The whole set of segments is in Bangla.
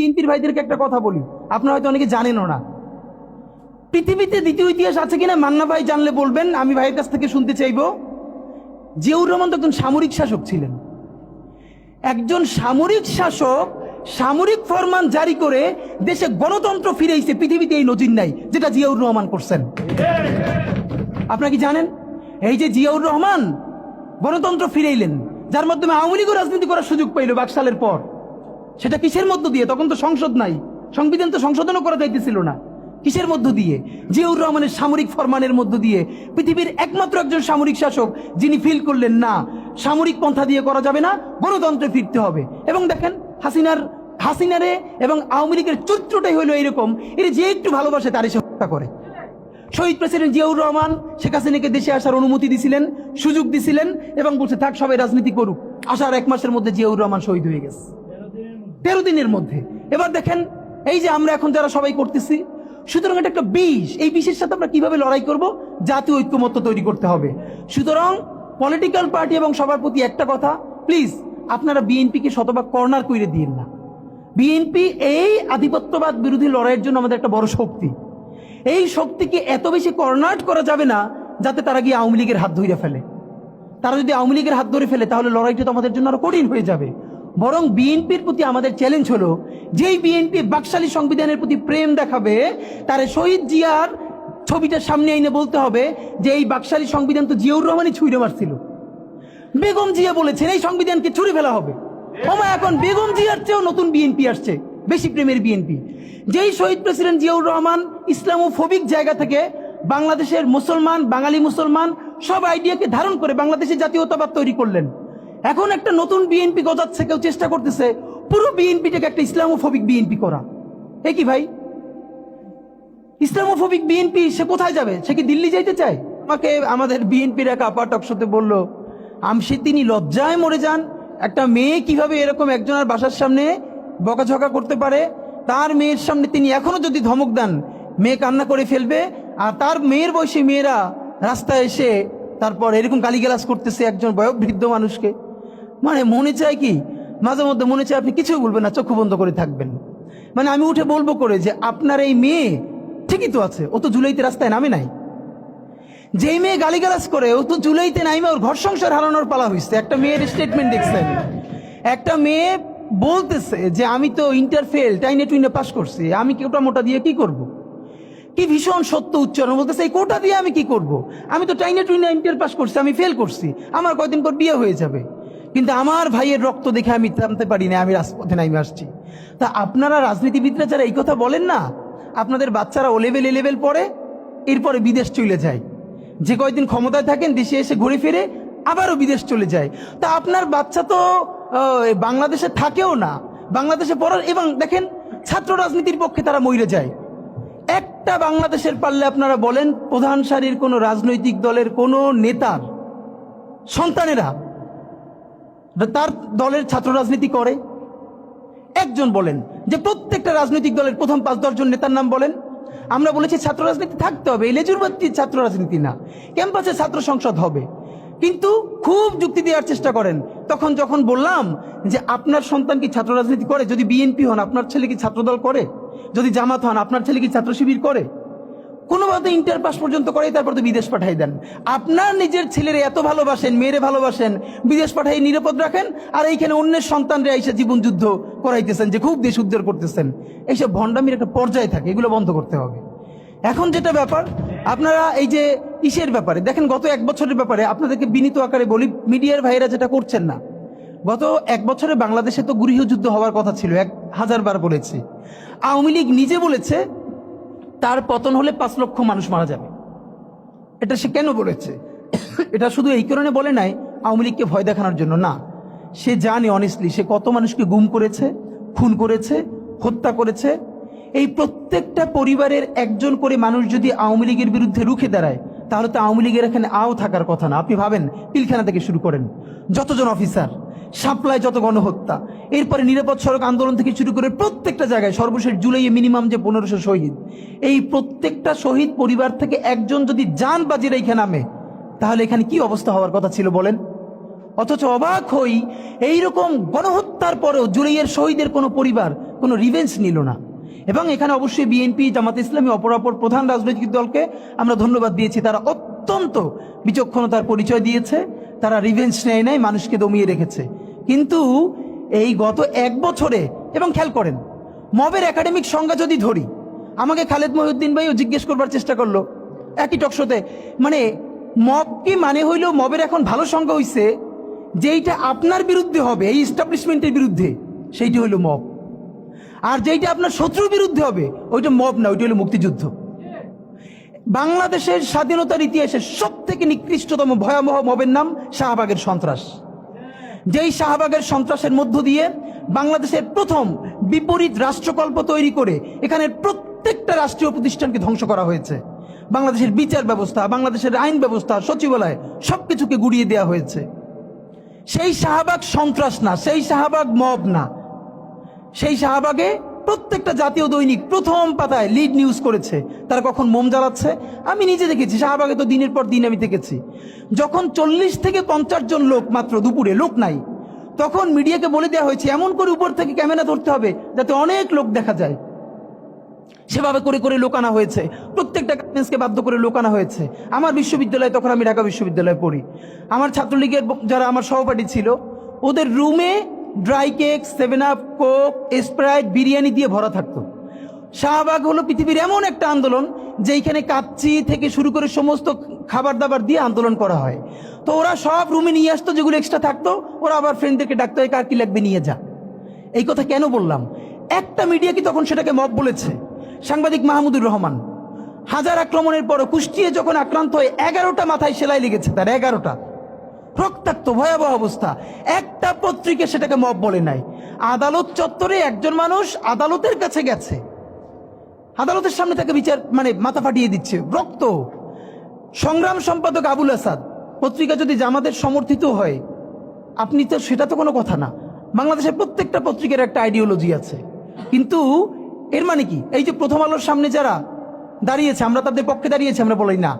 বিএনপির ভাইদেরকে একটা কথা বলি, আপনারা হয়তো অনেকে জানেনও না। পৃথিবীতে দ্বিতীয় ইতিহাস আছে কিনা মান্না ভাই জানলে বলবেন, আমি ভাইয়ের কাছ থেকে শুনতে চাইব। জিয়াউর রহমান তো একজন সামরিক শাসক ছিলেন। একজন সামরিক শাসক সামরিক ফরমান জারি করে দেশে গণতন্ত্র ফিরেছে, পৃথিবীতে এই নজির নাই যেটা জিয়াউর রহমান করছেন। আপনারা কি জানেন এই যে জিয়াউর রহমান গণতন্ত্র ফিরাইলেন, যার মাধ্যমে আওয়ামী লীগও রাজনীতি করার সুযোগ পাইল বাকশালের পর, সেটা কিসের মধ্য দিয়ে? তখন তো সংসদ নাই, সংবিধান তো সংশোধনও করা যাইতেছিল না। কিসের মধ্য দিয়ে? জিয়াউর রহমানের সামরিক ফরমানের মধ্য দিয়ে। পৃথিবীর একমাত্র একজন সামরিক শাসক যিনি ফিল করলেন না সামরিক পন্থা দিয়ে করা যাবে না, গণতন্ত্রে ফিরতে হবে। এবং দেখেন হাসিনারে এবং আওয়ামী লীগের চরিত্রটাই হলো এইরকম, এর যে একটু ভালোবাসে তারই সে হত্যা করে। শহীদ প্রেসিডেন্ট জিয়াউর রহমান শেখ হাসিনাকে দেশে আসার অনুমতি দিছিলেন, সুযোগ দিছিলেন এবং বলছে থাক সবাই রাজনীতি করুক। আসার 1 মাসের মধ্যে জিয়াউর রহমান শহীদ হয়ে গেছে, 13 দিনের মধ্যে। এবার দেখেন এই যে আমরা এখন যারা সবাই করতেছি, সুতরাং এটা একটা বিষ। এই বিষের সাথে আমরা কিভাবে লড়াই করব? জাতীয় ঐক্যমত্য তৈরি করতে হবে। সুতরাং পলিটিক্যাল পার্টি এবং সবার প্রতি একটা কথা, প্লিজ আপনারা বিএনপিকে শতভাগ কর্নার করে দিন না। বিএনপি এই আধিপত্যবাদ বিরোধী লড়াইয়ের জন্য আমাদের একটা বড় শক্তি। এই শক্তিকে এত বেশি কর্নার করা যাবে না যাতে তারা গিয়ে আওয়ামী লীগের হাত ধরে ফেলে। তারা যদি আওয়ামী লীগের হাত ধরে ফেলে তাহলে লড়াইটা তো আমাদের জন্য আরো কঠিন হয়ে যাবে। বরং বিএনপির প্রতি আমাদের চ্যালেঞ্জ হলো, যেই বিএনপি বাকশালী সংবিধানের প্রতি প্রেম দেখাবে তার শহীদ জিয়ার ছবিটার সামনে এনে বলতে হবে যে এই বাকশালী সংবিধান তো জিয়াউর রহমানই ছুঁড়ে মারছিল। বেগম জিয়া বলেছেন এই সংবিধানকে ছুঁড়ে ফেলা হবে। এখন বেগম জিয়ার চেয়েও নতুন বিএনপি আসছে, বেশি প্রেমের বিএনপি। যেই শহীদ প্রেসিডেন্ট জিয়াউর রহমান ইসলামোফোবিক জায়গা থেকে বাংলাদেশের মুসলমান, বাঙালি মুসলমান সব আইডিয়াকে ধারণ করে বাংলাদেশের জাতীয়তাবাদ তৈরি করলেন। এখন একটা নতুন বিএনপি গজাচ্ছে, কেউ চেষ্টা করতেছে পুরো বিএনপিটাকে একটা ইসলামোফোবিক বিএনপি করা। এ কি ভাই? ইসলামোফোবিক বিএনপি সে কোথায় যাবে? সে কি দিল্লি যাইতে চায়? আমাকে আমাদের বিএনপির এক আপা টকশোতে বলল, আমসি তিনি লজ্জায় মরে যান, একটা মেয়ে কিভাবে এরকম একজনের বাসার সামনে বকাঝকা করতে পারে। তার মেয়ের সামনে তিনি এখনো যদি ধমক দেন মেয়ে কান্না করে ফেলবে, আর তার মেয়ের বয়সী মেয়েরা রাস্তায় এসে তারপর এরকম গালিগালাজ করতেছে একজন বয়োবৃদ্ধ মানুষকে। মানে মনে চায় কি, মাঝে মধ্যে মনে চায় আপনি কিছুই বলবেন না, চক্ষু বন্ধ করে থাকবেন। মানে আমি উঠে বলবো করে যে আপনার এই মেয়ে ঠিকই তো আছে, ও তো জুলাইতে রাস্তায় নামে নাই। যেই মেয়ে গালিগালাজ করে ও তো জুলাইতে নামে ওর ঘর সংসার হারানোর পালা হয়েছে। একটা মেয়ের স্টেটমেন্ট দেখছেন, একটা মেয়ে বলতেছে যে আমি তো ইন্টার ফেল, টাইনে টুইনে পাস করছি, আমি কোটা মোটা দিয়ে কি করব। কি ভীষণ সত্য উচ্চারণ, বলতেছে এই কোটা দিয়ে আমি কি করব, আমি তো টাইনে টুইনে ইন্টার পাস করছি, আমি ফেল করছি, আমার কয়দিন পর বিয়ে হয়ে যাবে। কিন্তু আমার ভাইয়ের রক্ত দেখে আমি থামতে পারি না, আমি রাজপথে নামে আসছি। তা আপনারা রাজনীতিবিদরা যারা এই কথা বলেন না, আপনাদের বাচ্চারা ও লেভেল এ লেভেল পড়ে, এরপরে বিদেশ চলে যায়। যে কয়দিন ক্ষমতায় থাকেন দেশে এসে ঘুরে ফিরে আবারও বিদেশ চলে যায়। তা আপনার বাচ্চা তো বাংলাদেশে থাকেও না, বাংলাদেশে পড়ার, এবং দেখেন ছাত্র রাজনীতির পক্ষে তারা মরে যায়। একটা বাংলাদেশের পারলে আপনারা বলেন প্রধান সারির কোনো রাজনৈতিক দলের কোনো নেতার সন্তানেরা তার দলের ছাত্র রাজনীতি করে? একজন বলেন যে প্রত্যেকটা রাজনৈতিক দলের প্রথম 5-10 জন নেতার নাম বলেন। আমরা বলেছি ছাত্র রাজনীতি থাকতে হবে, লেজুরবাদী ছাত্র রাজনীতি না, ক্যাম্পাসে ছাত্র সংসদ হবে। কিন্তু খুব যুক্তি দেওয়ার চেষ্টা করেন। তখন যখন বললাম যে আপনার সন্তান কি ছাত্র রাজনীতি করে, যদি বিএনপি হন আপনার ছেলে কি ছাত্রদল করে, যদি জামাত হন আপনার ছেলে কি ছাত্র শিবির করে, কোনোভাবে ইন্টার পাস পর্যন্ত করে, তারপর তো বিদেশ পাঠাই দেন। আপনার নিজের ছেলেরে এত ভালোবাসেন, মেয়েরে ভালোবাসেন, বিদেশ পাঠাই নিরাপদ রাখেন, আর এইখানে অন্যের সন্তানরা এসে জীবন যুদ্ধ করাইতেছেন যে খুব দেশ উদ্ধার করতেছেন। এইসব ভণ্ডামির একটা পর্যায়ে থাকে, এগুলো বন্ধ করতে হবে। এখন যেটা ব্যাপার, আপনারা এই যে ইসের ব্যাপারে দেখেন, গত 1 বছরের ব্যাপারে আপনাদেরকে বিনীত আকারে বলি, মিডিয়ার ভাইরা যেটা করছেন না, গত 1 বছরে বাংলাদেশে তো গৃহযুদ্ধ হওয়ার কথা ছিল, 1000 বার বলেছি। আওয়ামী লীগ নিজে বলেছে তার পতন হলে 5 লক্ষ মানুষ মারা যাবে। এটা সে কেন বলেছে? এটা শুধু এই কারণে বলে নাই আওয়ামী লীগকে ভয় দেখানোর জন্য না, সে জানে অনেস্টলি সে কত মানুষকে গুম করেছে, খুন করেছে, হত্যা করেছে। এই প্রত্যেকটা পরিবারের একজন করে মানুষ যদি আওয়ামী লীগের বিরুদ্ধে রুখে দাঁড়ায়, তাহলে তো আওয়ামী লীগের এখানে আও থাকার কথা না। আপনি ভাবেন পিলখানা থেকে শুরু করেন, যতজন অফিসার, সাপ্লাই, যত গণহত্যা, এরপরে নিরাপদ সড়ক আন্দোলন থেকে শুরু করে প্রত্যেকটা জায়গায়, সর্বশেষ জুলাইয়ে মিনিমাম যে 1500 শহীদ, এই প্রত্যেকটা শহীদ পরিবার থেকে একজন যদি জান বাজি রেখে নামে, তাহলে এখানে কি অবস্থা হওয়ার কথা ছিল বলেন। অথচ অবাক হই, এইরকম গণহত্যার পরেও জুলাইয়ের শহীদের কোনো পরিবার কোনো রিভেঞ্জ নিল না। এবং এখানে অবশ্যই বিএনপি, জামাত ইসলামী, অপরাপর প্রধান রাজনৈতিক দলকে আমরা ধন্যবাদ দিয়েছি। তারা অত্যন্ত বিচক্ষণতার পরিচয় দিয়েছে, তারা রিভেঞ্জ নেয় নাই, মানুষকে দমিয়ে রেখেছে। কিন্তু এই গত 1 বছরে, এবং খেয়াল করেন মবের একাডেমিক সংজ্ঞা যদি ধরি, আমাকে খালেদ মহিউদ্দিন ভাইও জিজ্ঞেস করবার চেষ্টা করলো একই টকশোতে, মানে মব কি মানে হইল, মবের এখন ভালো সংজ্ঞা হইছে যেইটা আপনার বিরুদ্ধে হবে, এই এস্টাবলিশমেন্টের বিরুদ্ধে, সেইটি হইল মব। আর যেইটা আপনার শত্রুর বিরুদ্ধে হবে ওইটা মব না, ওইটা হলো মুক্তিযুদ্ধ। বাংলাদেশের স্বাধীনতার ইতিহাসে সব থেকে নিকৃষ্টতম ভয়াবহ মবের নাম শাহবাগের সন্ত্রাস। যেই শাহবাগের সন্ত্রাসের মধ্য দিয়ে বাংলাদেশের প্রথম বিপরীত রাষ্ট্রকল্প তৈরি করে এখানের প্রত্যেকটা রাষ্ট্রীয় প্রতিষ্ঠানকে ধ্বংস করা হয়েছে। বাংলাদেশের বিচার ব্যবস্থা, বাংলাদেশের আইন ব্যবস্থা, সচিবালয় সবকিছুকে গুড়িয়ে দেওয়া হয়েছে। সেই শাহবাগ সন্ত্রাস না, সেই শাহবাগ মব না। সেই শাহবাগে প্রত্যেকটা জাতীয় দৈনিক প্রথম পাতায় লিড নিউজ করেছে তারা কখন মোম জ্বালাচ্ছে। আমি নিজে দেখেছি, শাহবাগে তো দিনের পর দিন আমি দেখেছি। যখন 40 থেকে 50 জন লোক মাত্র, দুপুরে লোক নাই, তখন মিডিয়াকে বলে দেওয়া হয়েছে এমন করে উপর থেকে ক্যামেরা ধরতে হবে যাতে অনেক লোক দেখা যায়। সেভাবে করে করে লোক আনা হয়েছে, প্রত্যেকটা গার্মেন্টসকে বাধ্য করে লোক আনা হয়েছে। আমার বিশ্ববিদ্যালয়ে, তখন আমি ঢাকা বিশ্ববিদ্যালয়ে পড়ি, আমার ছাত্রলীগের যারা আমার সহপাঠী ছিল, ওদের রুমে dry cake, 7 up, Coke, Sprite, biryani দিয়ে ভরা থাকতো। শাহবাগ হলো পৃথিবীর এমন একটা আন্দোলন যেখানে কাচ্চি থেকে শুরু করে সমস্ত খাবার দাবার দিয়ে আন্দোলন করা হয়। তো ওরা সব রুমে নিয়ে আসতো, যেগুলো এক্সট্রা থাকতো ওরা আবার ফ্রেন্ডদেরকে ডাকতো, কার কি লাগবে নিয়ে যা। এই কথা কেন বললাম? একটা মিডিয়া কি তখন সেটাকে মব বলেছে? সাংবাদিক মাহমুদুর রহমান হাজার আক্রমণের পরও কুষ্টিয়ে যখন আক্রান্ত হয়ে 11টা মাথায় সেলাই লেগেছে, তার 11টা রক্তাক্ত ভয়াবহ অবস্থা, একটা পত্রিকা সেটাকে মব বলে নাই। আদালত চত্বরে একজন মানুষ আদালতের কাছে গেছে, আদালতের সামনে তাকে বিচার মানে মাথা ফাটিয়ে দিচ্ছে, রক্ত। সংগ্রাম সম্পাদক আবুল আসাদ, পত্রিকা যদি জামাতের সমর্থিত হয় আপনি তো, সেটা তো কোনো কথা না। বাংলাদেশের প্রত্যেকটা পত্রিকার একটা আইডিওলজি আছে। কিন্তু এর মানে কি, এই যে প্রথম আলোর সামনে যারা দাঁড়িয়েছে, আমরা তাদের পক্ষে দাঁড়িয়েছি, আমরা বলি না।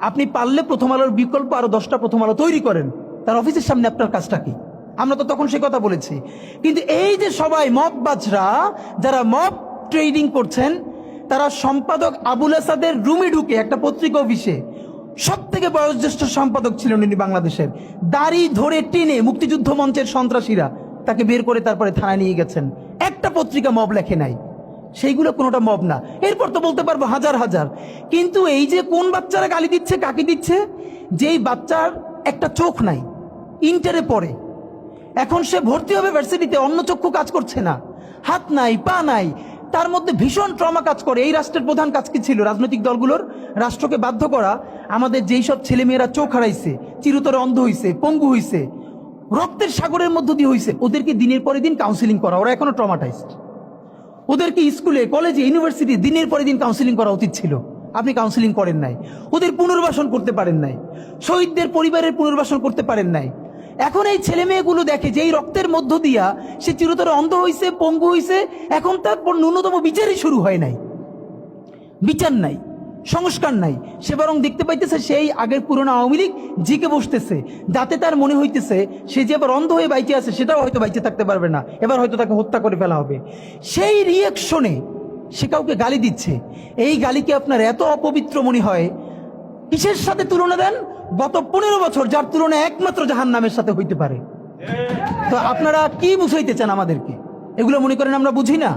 আপনি পারলে প্রথম আলোর বিকল্প আরো 10টা প্রথম আলো তৈরি করেন, তার অফিসের সামনে আপনার কাজটা কি? আমরা তো তখন সে কথা বলেছি। কিন্তু এই যে সবাই মব বাজরা, যারা মব ট্রেডিং করছেন, তারা সম্পাদক আবুল আসাদের রুমে ঢুকে, একটা পত্রিকা অফিসে সব থেকে বয়োজ্যেষ্ঠ সম্পাদক ছিলেন উনি বাংলাদেশের, দাড়ি ধরে টেনে মুক্তিযুদ্ধ মঞ্চের সন্ত্রাসীরা তাকে বের করে তারপরে থানায় নিয়ে গেছেন। একটা পত্রিকা মব লেখে নাই, সেইগুলো কোনোটা মব না। এরপর তো বলতে পারবো হাজার হাজার। কিন্তু এই যে কোন বাচ্চারা গালি দিচ্ছে, কাকে দিচ্ছে? যেই বাচ্চার একটা চোখ নাই, ইন্টারে পড়ে, এখন সে ভর্তি হবে ভার্সিটিতে, অন্য চক্ষু কাজ করছে না, হাত নাই, পা নাই, তার মধ্যে ভীষণ ট্রমা কাজ করে। এই রাষ্ট্রের প্রধান কাজ কি ছিল? রাজনৈতিক দলগুলোর রাষ্ট্রকে বাধ্য করা, আমাদের যেই সব ছেলেমেয়েরা চোখ হারাইছে, চিরতরে অন্ধ হইছে, পঙ্গু হইছে, রক্তের সাগরের মধ্য দিয়ে হইছে, ওদেরকে দিনের পরে দিন কাউন্সিলিং করা। ওরা এখনো ট্রমাটাইজড। ওদেরকে স্কুলে, কলেজে, ইউনিভার্সিটি দিনের পরে দিন কাউন্সিলিং করা উচিত ছিল। আপনি কাউন্সিলিং করেন নাই, ওদের পুনর্বাসন করতে পারেন নাই, শহীদদের পরিবারের পুনর্বাসন করতে পারেন নাই। এখন এই ছেলে মেয়েগুলো দেখে যে এই রক্তের মধ্য দিয়া সে চিরতরে অন্ধ হইছে, পঙ্গু হইছে, এখন তার ন্যূনতম বিচারই শুরু হয় নাই। বিচার নাই, সংস্কার নাই, সে বরং দেখতে পাইতেছে সেই আগের পুরনো আওয়ামী লীগ জিকে বসতেছে, যাতে তার মনে হইতেছে সে যে আবার অন্ধ হয়ে বাইচে আছে, সেটাও হয়তো বাইচে থাকতে পারবে না, এবার হয়তো তাকে হত্যা করে ফেলা হবে। সেই রিয়েকশনে সে কাউকে গালি দিচ্ছে। এই গালিকে আপনার এত অপবিত্র মনে হয়, কিসের সাথে তুলনা দেন? গত 15 বছর যার তুলনা একমাত্র জাহান্নামের সাথে হইতে পারে। তো আপনারা কি বুঝাইতে চান আমাদেরকে? এগুলো মনে করেন আমরা বুঝি না?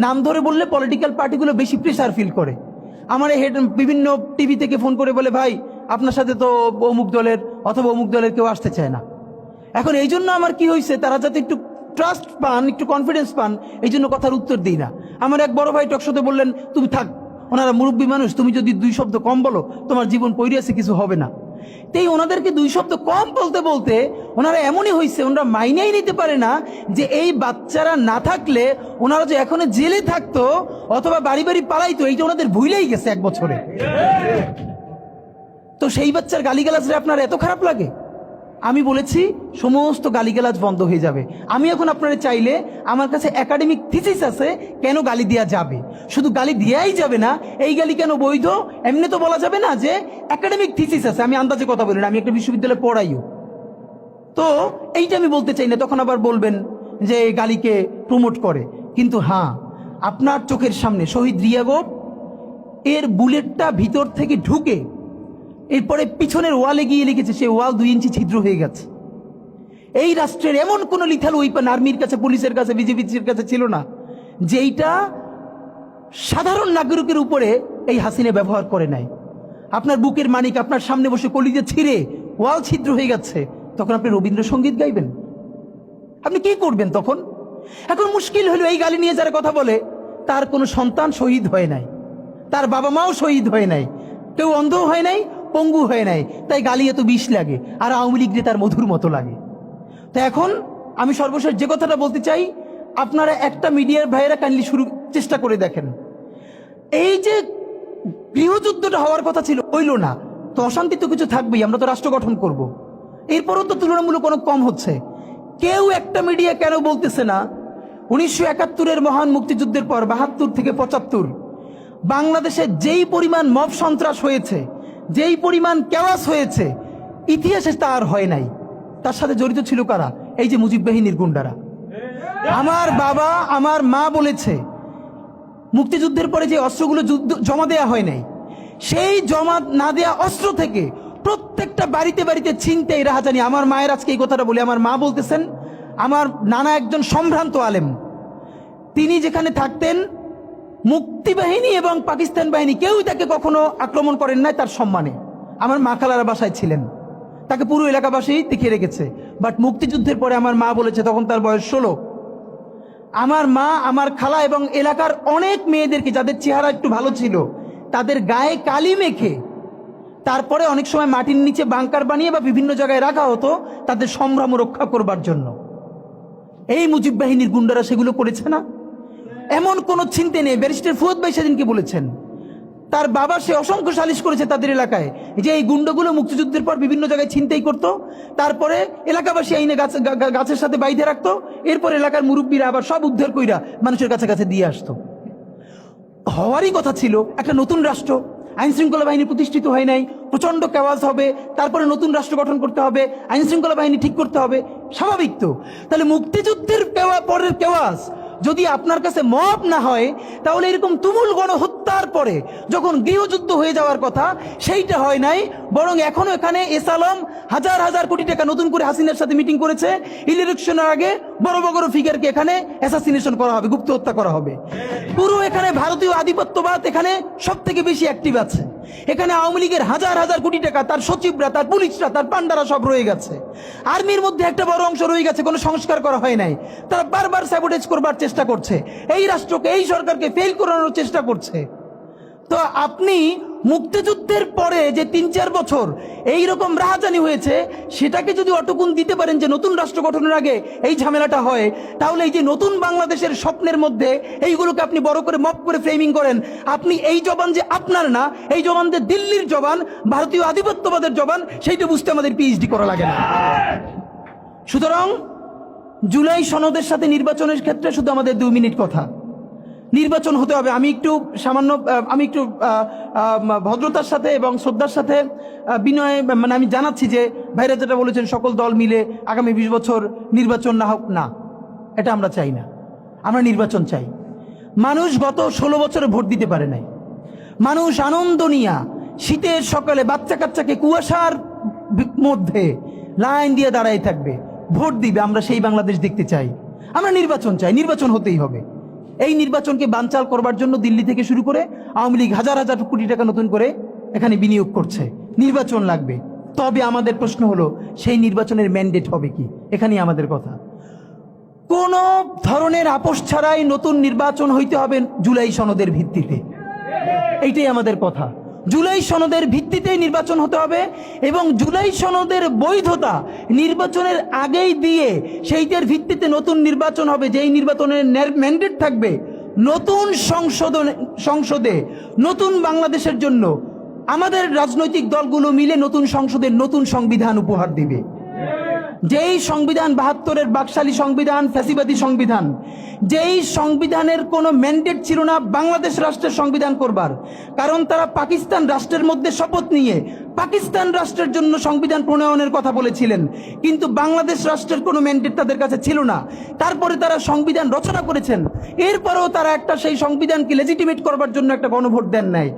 নাম ধরে বললে পলিটিক্যাল পার্টিগুলো বেশি প্রেসার ফিল করে। আমার হেড বিভিন্ন টিভি থেকে ফোন করে বলে, ভাই আপনার সাথে তো অমুক দলের অথবা অমুক দলের কেউ আসতে চায় না। এখন এই জন্য আমার কি হয়েছে, তারা যাতে একটু ট্রাস্ট পান, একটু কনফিডেন্স পান, এই জন্য কথার উত্তর দিই না। আমার এক বড় ভাই টকশোতে বললেন, তুমি থাক, ওনারা মুরব্বী মানুষ, তুমি যদি 2 শব্দ কম বলো তোমার জীবন পইরিয়াছে, কিছু হবে না। তাই ওনাদেরকে 2 শব্দ কম বলতে বলতে ওনারা এমনই হয়েছে, ওনারা মাইনেই নিতে পারে না যে এই বাচ্চারা না থাকলে ওনারা যে এখনো জেলে থাকতো অথবা বাড়ি বাড়ি পালাইতো, এইটা ওনাদের ভুলেই গেছে 1 বছরে। তো সেই বাচ্চার গালিগালাজরে আপনার এত খারাপ লাগে? আমি বলেছি সমস্ত গালিগালাজ বন্ধ হয়ে যাবে। আমি এখন আপনারা চাইলে, আমার কাছে একাডেমিক থিসিস আছে কেন গালি দেওয়া যাবে। শুধু গালি দেওয়াই যাবে না, এই গালি কেন বৈধ এমনি তো বলা যাবে না, যে একাডেমিক থিসিস আছে। আমি আন্দাজে কথা বলি না, আমি একটা বিশ্ববিদ্যালয়ে পড়াইও, তো এইটা আমি বলতে চাই না। তখন আবার বলবেন যে গালিকে প্রমোট করে। কিন্তু হ্যাঁ, আপনার চোখের সামনে শহীদ রিয়াগো এর বুলেটটা ভিতর থেকে ঢুকে এরপরে পিছনের ওয়ালে গিয়ে লিখেছে, সে ওয়াল 2 ইঞ্চি ছিদ্র হয়ে গেছে। এই রাষ্ট্রের এমন কোন লিথাল ওয়েপন আর্মির কাছে, পুলিশের কাছে, বিজেপির কাছে ছিল না যেইটা সাধারণ নাগরিকের উপরে এই হাসিনা ব্যবহার করে নাই। আপনার বুকের মানিক আপনার সামনে বসে কলিজা ছিঁড়ে ওয়াল ছিদ্র হয়ে যাচ্ছে, তখন আপনি রবীন্দ্রসঙ্গীত গাইবেন? আপনি কি করবেন তখন? এখন মুশকিল হলো, এই গালি নিয়ে যারা কথা বলে তার কোনো সন্তান শহীদ হয় নাই, তার বাবা মাও শহীদ হয় নাই, কেউ অন্ধ হয় নাই, পঙ্গু হয় নাই, তাই গালি এত বিষ লাগে, আর আওয়ামী লীগ তার মধুর মতো লাগে। তো এখন আমি সর্বশেষ যে কথাটা বলতে চাই, আপনারা একটা মিডিয়ার ভাইয়েরা কাইন্ডলি চেষ্টা করে দেখেন, এই যে গৃহযুদ্ধটা হওয়ার কথা ছিল হইল না, তো অশান্তি তো কিছু থাকবেই, আমরা তো রাষ্ট্র গঠন করব। এরপরও তো তুলনামূলক অনেক কম হচ্ছে। কেউ একটা মিডিয়া কেন বলতেছে না 1971-এর মহান মুক্তিযুদ্ধের পর 72 থেকে 75 বাংলাদেশে যেই পরিমাণ মব সন্ত্রাস হয়েছে, যেই পরিমাণ কেওয়াস হয়েছে, ইতিহাসে তা আর হয় নাই। তার সাথে জড়িত ছিল কারা? এই যে মুজিব বাহিনীর গুন্ডারা। আমার বাবা আমার মা বলেছে মুক্তিযুদ্ধের পরে যে অস্ত্রগুলো জমা দেয়া হয় নাই, সেই জমা না দেয়া অস্ত্র থেকে প্রত্যেকটা বাড়িতে বাড়িতে ছিনতাই, রাহাজানি। আমার মায়ের আজকে এই কথাটা বলে, আমার মা বলতেছেন আমার নানা একজন সম্ভ্রান্ত আলেম, তিনি যেখানে থাকতেন মুক্তিবাহিনী এবং পাকিস্তান বাহিনী কেউই তাকে কখনো আক্রমণ করেন নাই তার সম্মানে। আমার মা খালারা বাসায় ছিলেন, তাকে পুরো এলাকাবাসী দেখিয়ে রেখেছে। বাট মুক্তিযুদ্ধের পরে আমার মা বলেছে, তখন তার বয়স 16, আমার মা আমার খালা এবং এলাকার অনেক মেয়েদেরকে, যাদের চেহারা একটু ভালো ছিল, তাদের গায়ে কালি মেখে তারপরে অনেক সময় মাটির নিচে বাংকার বানিয়ে বা বিভিন্ন জায়গায় রাখা হতো তাদের সম্ভ্রম রক্ষা করবার জন্য। এই মুজিব বাহিনীর গুন্ডারা সেগুলো করেছে না? এমন কোন চিন্তা নেই। ব্যারিস্টার ফুয়াদ ভাই সেদিনকে বলেছেন, তার বাবা সে অসংখ্য সালিশ করেছে তাদের এলাকায়, যে এই গুন্ডাগুলো মুক্তিযুদ্ধের পর বিভিন্ন জায়গায় ছিনতাই করতো, তারপরে এলাকাবাসী আইনে গাছের সাথে বাইধে রাখতো, এরপর এলাকার মুরব্বীরা আবার সব উদ্ধার কইরা মানুষের কাছে কাছে দিয়ে আসতো। হওয়ারই কথা ছিল একটা নতুন রাষ্ট্র, আইন শৃঙ্খলা বাহিনী প্রতিষ্ঠিত হয় নাই, প্রচন্ড কেওয়াজ হবে, তারপরে নতুন রাষ্ট্র গঠন করতে হবে, আইন শৃঙ্খলা বাহিনী ঠিক করতে হবে, স্বাভাবিক তো। তাহলে মুক্তিযুদ্ধের পরের কেওয়াজ যদি আপনার কাছে মব না হয়, তাহলে এরকম তুমুল গণহত্যার পরে যখন গৃহযুদ্ধ হয়ে যাওয়ার কথা সেইটা হয় নাই, বরং এখনো এখানে এস আলম হাজার হাজার কোটি টাকা নতুন করে হাসিনার সাথে মিটিং করেছে, ইলেকশনের আগে বড় বড় ফিগারকে এখানে অ্যাসাসিনেশন করা হবে, গুপ্ত হত্যা করা হবে। পুরো এখানে ভারতীয় আধিপত্যবাদ এখানে সব থেকে বেশি অ্যাক্টিভ আছে। এখানে আওয়ামী লীগের হাজার হাজার কোটি টাকা, তার সচিবরা, তার পুলিশরা, তার পান্ডারা সব রয়ে গেছে। আর্মির মধ্যে একটা বড় অংশ রয়ে গেছে, কোনো সংস্কার করা হয় নাই। তারা বারবার স্যাবোটেজ করবার চেষ্টা করছে, এই রাষ্ট্রকে, এই সরকারকে ফেল করানোর চেষ্টা করছে। তো আপনি মুক্তিযুদ্ধের পরে যে 3-4 বছর এই রকম রাহাজানি হয়েছে, সেটাকে যদি অটকুন দিতে পারেন যে নতুন রাষ্ট্র গঠনের আগে এই ঝামেলাটা হয়, তাহলে এই যে নতুন বাংলাদেশের স্বপ্নের মধ্যে এইগুলোকে আপনি বড় করে মপ করে ফ্রেমিং করেন, আপনি এই জবান যে আপনার না, এই জবান যে দিল্লির জবান, ভারতীয় আধিপত্যবাদের জবান, সেইটা বুঝতে আমাদের পিএইচডি করা লাগে না। সুতরাং জুলাই সনদের সাথে নির্বাচনের ক্ষেত্রে শুধু আমাদের 2 মিনিট কথা। নির্বাচন হতে হবে। আমি একটু ভদ্রতার সাথে এবং শ্রদ্ধার সাথে বিনয় মানে আমি জানাচ্ছি যে ভাইরা যেটা বলেছেন সকল দল মিলে আগামী 20 বছর নির্বাচন না হোক, না, এটা আমরা চাই না। আমরা নির্বাচন চাই। মানুষ গত 16 বছরে ভোট দিতে পারে নাই। মানুষ আনন্দ নিয়া শীতের সকালে বাচ্চা কাচ্চাকে কুয়াশার মধ্যে লাইন দিয়ে দাঁড়াই থাকবে, ভোট দিবে। আমরা সেই বাংলাদেশ দেখতে চাই। আমরা নির্বাচন চাই, নির্বাচন হতেই হবে। এই নির্বাচনকে বানচাল করবার জন্য দিল্লি থেকে শুরু করে আওয়ামী লীগ হাজার হাজার কোটি টাকা নতুন করে এখানে বিনিয়োগ করছে। নির্বাচন লাগবে। তবে আমাদের প্রশ্ন হলো সেই নির্বাচনের ম্যান্ডেট হবে কি? এখানেই আমাদের কথা। কোন ধরনের আপোষ ছাড়াই নতুন নির্বাচন হইতে হবে জুলাই সনদের ভিত্তিতে, এইটাই আমাদের কথা। জুলাই সনদের ভিত্তিতেই নির্বাচন হতে হবে এবং জুলাই সনদের বৈধতা নির্বাচনের আগেই দিয়ে সেইটার ভিত্তিতে নতুন নির্বাচন হবে, যেই নির্বাচনের ম্যান্ডেট থাকবে নতুন সংসদে নতুন বাংলাদেশের জন্য আমাদের রাজনৈতিক দলগুলো মিলে নতুন সংসদের নতুন সংবিধান উপহার দিবে। যেই সংবিধান 72-এর বাকশালী সংবিধান, ফ্যাসিবাদী সংবিধান, যেই সংবিধানের কোনো ম্যান্ডেট ছিল না বাংলাদেশ রাষ্ট্রের সংবিধান করবার, কারণ তারা পাকিস্তান রাষ্ট্রের মধ্যে শপথ নিয়ে পাকিস্তান রাষ্ট্রের জন্য সংবিধান প্রণয়নের কথা বলেছিলেন, কিন্তু বাংলাদেশ রাষ্ট্রের কোনো ম্যান্ডেট তাদের কাছে ছিল না। তারপরে তারা সংবিধান রচনা করেছেন, এরপরেও তারা একটা সেই সংবিধানকে লেজিটিমেট করবার জন্য একটা গণভোট দেন নাই।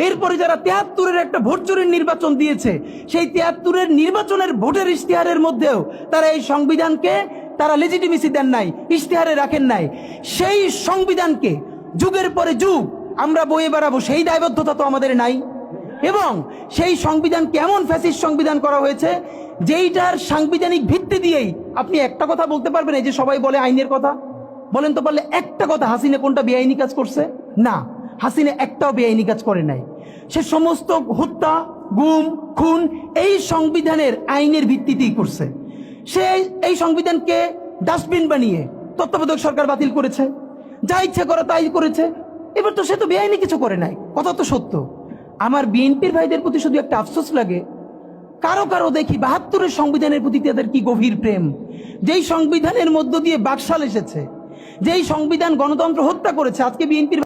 এরপরে যারা 73-এর একটা ভোট চুরির নির্বাচন দিয়েছে, সেই 73-এর নির্বাচনের ভোটের ইশতেহারের মধ্যেও তারা এই সংবিধানকে তারা লেজিটিমেসি দেন নাই, ইশতেহারে রাখেন নাই। সেই সংবিধানকে যুগের পরে যুগ আমরা বয়ে বেড়াবো, সেই দায়বদ্ধতা তো আমাদের নাই। এবং সেই সংবিধান কেমন ফ্যাসিস্ট সংবিধান করা হয়েছে, যেইটার সাংবিধানিক ভিত্তি দিয়েই আপনি একটা কথা বলতে পারবেন, এই যে সবাই বলে আইনের কথা, বলেন তো পারলে একটা কথা, হাসিনা কোনটা বেআইনি কাজ করছে? না, হাসিনা একটাও বেআইনি কাজ করে নাই। সে সমস্ত হত্যা, গুম, খুন এই সংবিধানের আইনের ভিত্তিতেই করছে। সে এই সংবিধানকে ডাস্টবিন বানিয়ে তত্ত্বাবধায়ক সরকার বাতিল করেছে, যা ইচ্ছা করে তাই করেছে। এবার তো সে তো বেআইনি কিছু করে নাই, কথা তো সত্য। আমার বিএনপির ভাইদের প্রতি শুধু একটা আফসোস লাগে, কারো কারো দেখি 72-এর সংবিধানের প্রতি তাদের কি গভীর প্রেম, যেই সংবিধানের মধ্য দিয়ে বাকশাল এসেছে, যেই সংবিধান গণতন্ত্র হত্যা করেছে। আজকে বিএনপির